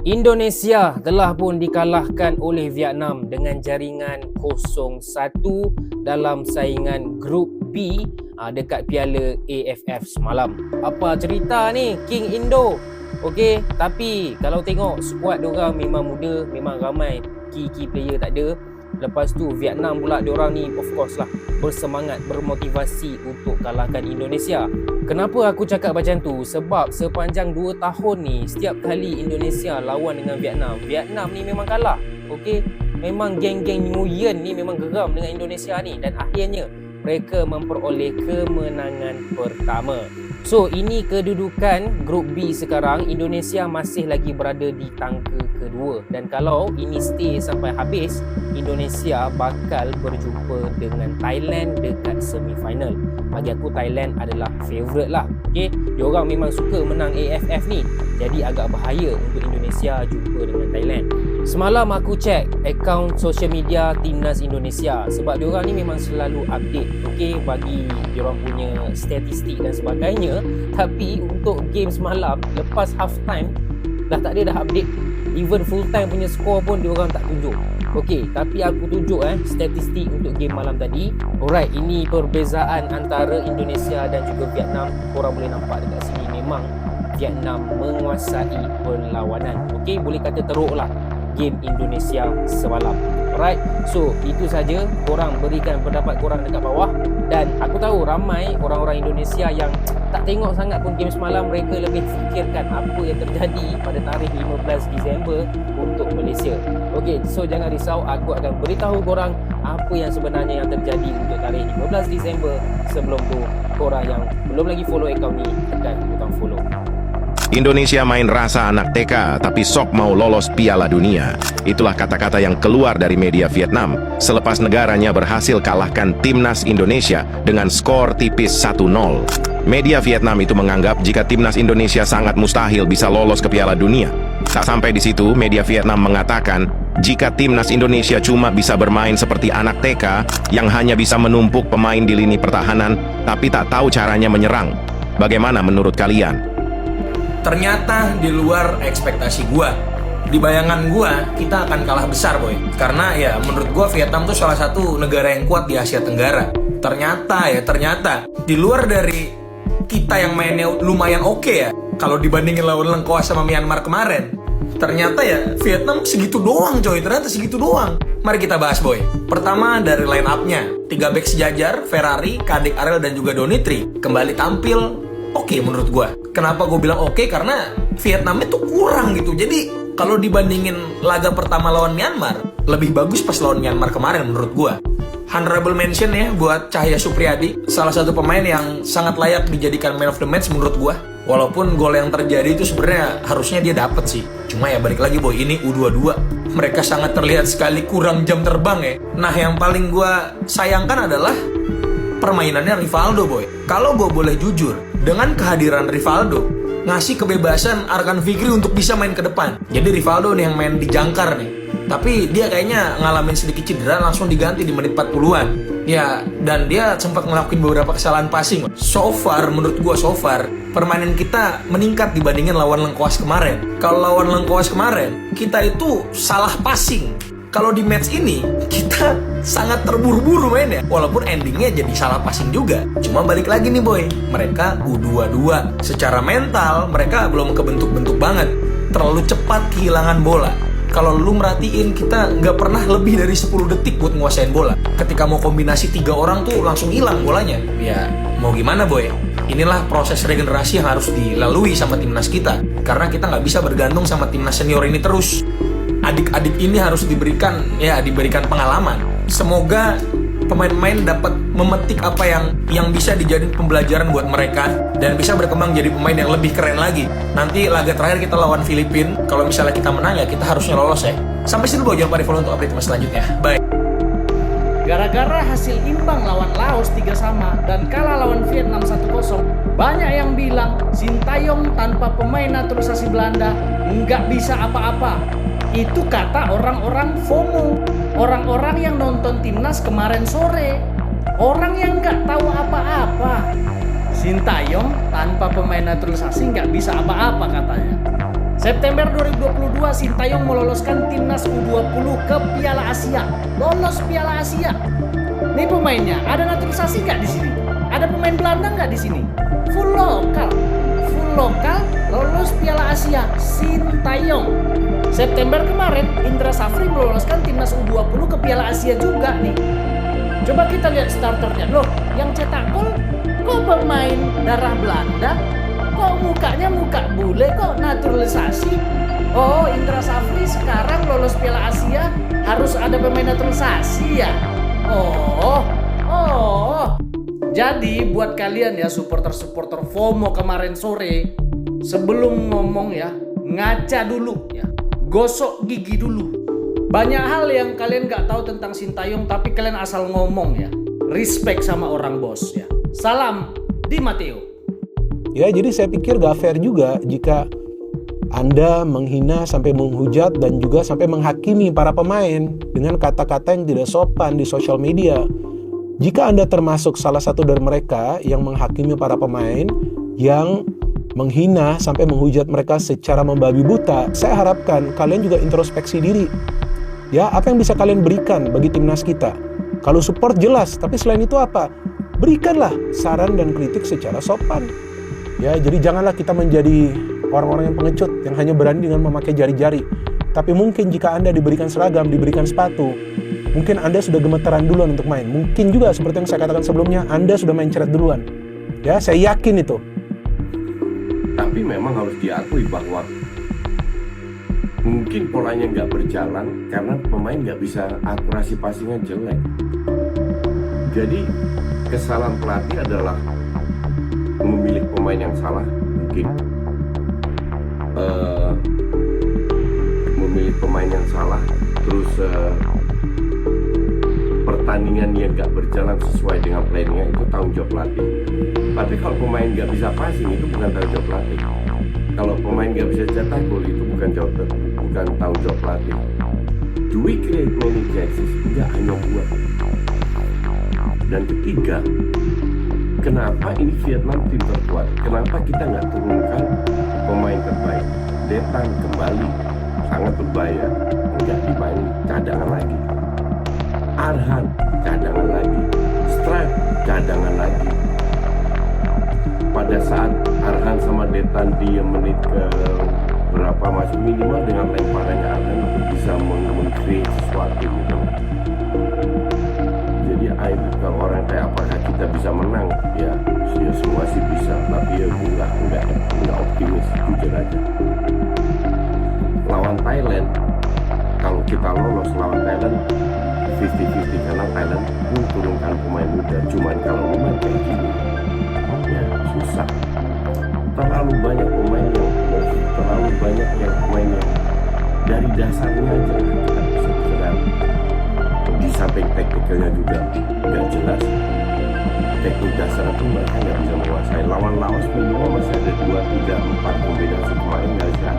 Indonesia telah pun dikalahkan oleh Vietnam dengan jaringan 0-1 dalam saingan Grup B dekat Piala AFF semalam. Apa cerita ni King Indo? Okey, tapi kalau tengok skuad diorang memang muda, memang ramai key player tak ada. Lepas tu Vietnam pula diorang ni of course lah bersemangat, bermotivasi untuk kalahkan Indonesia. Kenapa aku cakap macam tu? Sebab sepanjang 2 tahun ni setiap kali Indonesia lawan dengan Vietnam ni memang kalah. Okey, memang geng-geng Nguyen ni memang geram dengan Indonesia ni dan akhirnya mereka memperoleh kemenangan pertama. So ini kedudukan Grup B sekarang. Indonesia masih lagi berada di tangga kedua, dan kalau ini stay sampai habis, Indonesia bakal berjumpa dengan Thailand dekat semifinal. Bagi aku Thailand adalah favourite lah. Okay? Diorang memang suka menang AFF ni, jadi agak bahaya untuk Indonesia jumpa dengan Thailand. Semalam aku check akaun social media Timnas Indonesia sebab diorang ni memang selalu update, okay, bagi diorang punya statistik dan sebagainya. Tapi untuk game semalam, lepas half time dah tak ada dah update. Even full time punya skor pun diorang tak tunjuk. Okey, tapi aku tunjuk statistik untuk game malam tadi. Alright, ini perbezaan antara Indonesia dan juga Vietnam. Korang boleh nampak dekat sini, memang Vietnam menguasai perlawanan. Okey, boleh kata teruk lah game Indonesia semalam. Alright, so itu saja. Korang berikan pendapat korang dekat bawah. Dan aku tahu ramai orang-orang Indonesia yang tak tengok sangat pun game semalam. Mereka lebih fikirkan apa yang terjadi pada tarikh 15 Disember untuk Malaysia. Okey, so jangan risau, aku akan beritahu korang apa yang sebenarnya yang terjadi untuk tarikh 15 Disember. Sebelum tu, korang yang belum lagi follow akaun ni, tekan butang follow. Indonesia main rasa anak TK tapi sok mau lolos Piala Dunia. Itulah kata-kata yang keluar dari media Vietnam selepas negaranya berhasil kalahkan Timnas Indonesia dengan skor tipis 1-0. Media Vietnam itu menganggap jika Timnas Indonesia sangat mustahil bisa lolos ke Piala Dunia. Tak sampai di situ, media Vietnam mengatakan jika Timnas Indonesia cuma bisa bermain seperti anak TK yang hanya bisa menumpuk pemain di lini pertahanan tapi tak tahu caranya menyerang. Bagaimana menurut kalian? Ternyata di luar ekspektasi gua. Di bayangan gua, kita akan kalah besar, boy. Karena ya menurut gua Vietnam tuh salah satu negara yang kuat di Asia Tenggara. Ternyata di luar dari kita yang mainnya lumayan oke ya, kalau dibandingin lawan lengkoas sama Myanmar kemarin, ternyata ya Vietnam segitu doang, coy. Ternyata segitu doang. Mari kita bahas, boy. Pertama dari line up-nya. 3 back sejajar, Ferrari, Kadek Arel dan juga Donitri kembali tampil oke menurut gue. Kenapa gue bilang oke? Karena Vietnam itu kurang gitu. Jadi kalau dibandingin laga pertama lawan Myanmar, lebih bagus pas lawan Myanmar kemarin menurut gue. Honorable mention ya buat Cahya Supriyadi, salah satu pemain yang sangat layak dijadikan man of the match menurut gue. Walaupun gol yang terjadi itu sebenarnya harusnya dia dapet sih. Cuma ya balik lagi, boy, ini U22. Mereka sangat terlihat sekali kurang jam terbang ya. Nah, yang paling gue sayangkan adalah permainannya Rivaldo, boy. Kalau gue boleh jujur, dengan kehadiran Rivaldo, ngasih kebebasan Arkan Fikri untuk bisa main ke depan. Jadi Rivaldo nih yang main di jangkar nih. Tapi dia kayaknya ngalamin sedikit cedera, langsung diganti di menit 40-an. Ya, dan dia sempat ngelakuin beberapa kesalahan passing. So far, menurut gue permainan kita meningkat dibandingin lawan Lengkoas kemarin. Kalau lawan Lengkoas kemarin, kita itu salah passing. Kalau di match ini, kita sangat terburu-buru mainnya. Walaupun endingnya jadi salah passing juga. Cuma balik lagi nih, boy, mereka U22. Secara mental, mereka belum kebentuk-bentuk banget. Terlalu cepat kehilangan bola. Kalau lu merhatiin, kita nggak pernah lebih dari 10 detik buat nguasain bola. Ketika mau kombinasi 3 orang tuh langsung hilang bolanya. Ya, mau gimana, boy? Inilah proses regenerasi yang harus dilalui sama timnas kita. Karena kita nggak bisa bergantung sama timnas senior ini terus. Adik-adik ini harus diberikan pengalaman. Semoga pemain-pemain dapat memetik apa yang bisa dijadiin pembelajaran buat mereka dan bisa berkembang jadi pemain yang lebih keren lagi. Nanti laga terakhir kita lawan Filipina. Kalau misalnya kita menang ya kita harusnya lolos ya. Sampai sini, boy, jangan lupa di follow untuk update mas selanjutnya. Bye. Gara-gara hasil imbang lawan Laos 3-3 dan kalah lawan Vietnam 1-0, banyak yang bilang Sintayong tanpa pemain naturalisasi Belanda nggak bisa apa-apa. Itu kata orang-orang FOMO, orang-orang yang nonton timnas kemarin sore, orang yang nggak tahu apa-apa. Sintayong tanpa pemain naturalisasi nggak bisa apa-apa katanya. September 2022 Sintayong meloloskan timnas U20 ke Piala Asia. Lolos Piala Asia. Nih pemainnya, ada naturalisasi nggak di sini? Ada pemain Belanda nggak di sini? Full lokal, lolos Piala Asia. Sintayong. September kemarin Indra Safri meloloskan timnas U20 ke Piala Asia juga nih. Coba kita lihat starternya. Loh, yang cetak gol kok pemain darah Belanda? Kok mukanya muka bule, kok naturalisasi? Oh, Indra Safri sekarang lolos Piala Asia harus ada pemain naturalisasi ya? Oh. Jadi buat kalian ya supporter-supporter FOMO kemarin sore, sebelum ngomong ya, ngaca dulu ya. Gosok gigi dulu. Banyak hal yang kalian gak tahu tentang Sintayong tapi kalian asal ngomong ya. Respect sama orang bos ya. Salam Di Matteo. Ya, jadi saya pikir gak fair juga jika Anda menghina sampai menghujat dan juga sampai menghakimi para pemain dengan kata-kata yang tidak sopan di sosial media. Jika Anda termasuk salah satu dari mereka yang menghakimi para pemain, yang menghina sampai menghujat mereka secara membabi buta, saya harapkan kalian juga introspeksi diri. Ya, apa yang bisa kalian berikan bagi timnas kita? Kalau support jelas, tapi selain itu apa? Berikanlah saran dan kritik secara sopan. Ya, jadi janganlah kita menjadi orang-orang yang pengecut yang hanya berani dengan memakai jari-jari. Tapi mungkin jika Anda diberikan seragam, diberikan sepatu, mungkin Anda sudah gemetaran duluan untuk main. Mungkin juga seperti yang saya katakan sebelumnya, Anda sudah main ceret duluan. Ya, saya yakin itu. Tapi memang harus diakui bahwa mungkin polanya nggak berjalan karena pemain nggak bisa akurasi passingnya jelek. Jadi kesalahan pelatih adalah memilih pemain yang salah, mungkin memilih pemain yang salah, terus pertandingan yang nggak berjalan sesuai dengan planningnya, itu tanggung jawab pelatih. Tapi kalau pemain nggak bisa passing, itu bukan tanggung jawab pelatih. Kalau pemain nggak bisa cetak gol, itu bukan tanggung jawab pelatih. Do we create many chances? Nggak hanya buat. Dan ketiga, kenapa ini Vietnam tim terkuat? Kenapa kita nggak turunkan pemain terbaik? Detan kembali, sangat berbahaya. Nggak dimainin, cadangan lagi. Arhan, cadangan lagi. Strike, cadangan lagi. Pada saat Arhan sama Detan di menit ke berapa masuk, minimal dengan lemparannya Arhan itu bisa meng-create sesuatu gitu. Jadi kalau orang kayak apakah kita bisa menang, ya semua sih bisa, tapi ya gue nggak optimis, jujur aja. Lawan Thailand, kalau kita lolos lawan Thailand 50-50, karena Thailand pun turunkan pemain muda. Cuman kalau pemain kayak gini ya susah, terlalu banyak pemain yang dari dasarnya aja kita bisa serang. Di samping teknikalnya juga nggak jelas, teknik dasar itu mereka nggak bisa menguasai. Lawan Laos minimal masih ada 2, 3, 4 kombinasi pemain nggak bisa.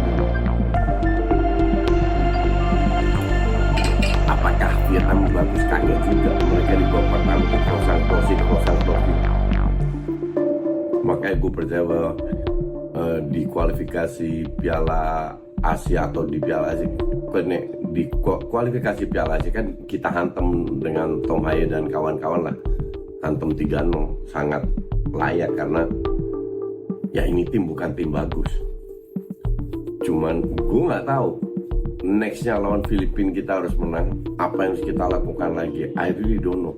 Apakah Vietnam bagus? Kagak juga. Mereka di babak pertama itu crossing. Makanya gue percaya bahwa di kualifikasi Piala Asia atau di Piala Asia, di kualifikasi Piala Asia kan kita hantam dengan Tom Haye dan kawan-kawan lah, hantam 3-0, sangat layak karena ya ini tim bukan tim bagus. Cuman gue nggak tahu nextnya lawan Filipina kita harus menang, apa yang harus kita lakukan lagi, I really don't know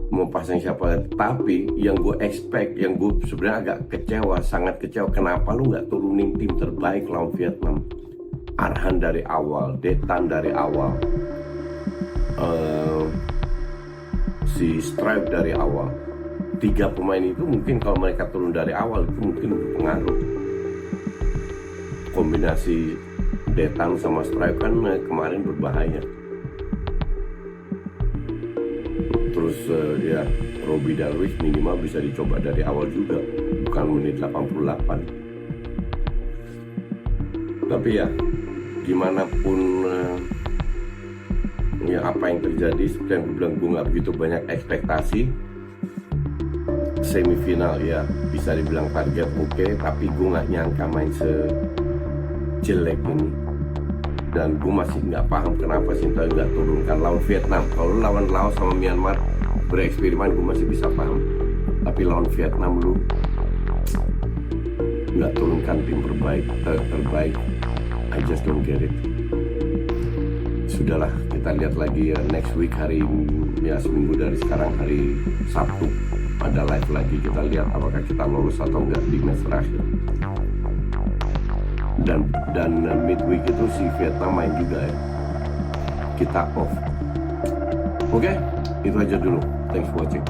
mau pasang siapa. Tapi yang gue expect, yang gue sebenarnya agak kecewa, sangat kecewa, kenapa lu nggak turunin tim terbaik lawan Vietnam? Arhan dari awal, Detan dari awal, si Stripe dari awal. 3 pemain itu mungkin kalau mereka turun dari awal itu mungkin berpengaruh. Kombinasi Detan sama Stripe kan kemarin berbahaya. Terus ya Robbie Darwish minimal bisa dicoba dari awal juga, bukan menit 88. Tapi ya gimana pun ya apa yang terjadi, seperti yang gue bilang, gue nggak begitu banyak ekspektasi. Semifinal ya bisa dibilang target oke, tapi gue nggak nyangka main jelek ini. Dan gue masih nggak paham kenapa Sintayong nggak turunkan lawan Vietnam. Kalau lawan Laos sama Myanmar bereksperimen gue masih bisa paham, tapi lawan Vietnam lu nggak turunkan tim terbaik. I just don't get it. Sudahlah, kita lihat lagi next week, hari ya seminggu dari sekarang, hari Sabtu ada live lagi, kita lihat apakah kita lolos atau enggak di match terakhir. Dan midweek itu si Vietnam main juga ya, kita off. Oke, itu aja dulu. Thanks for watching.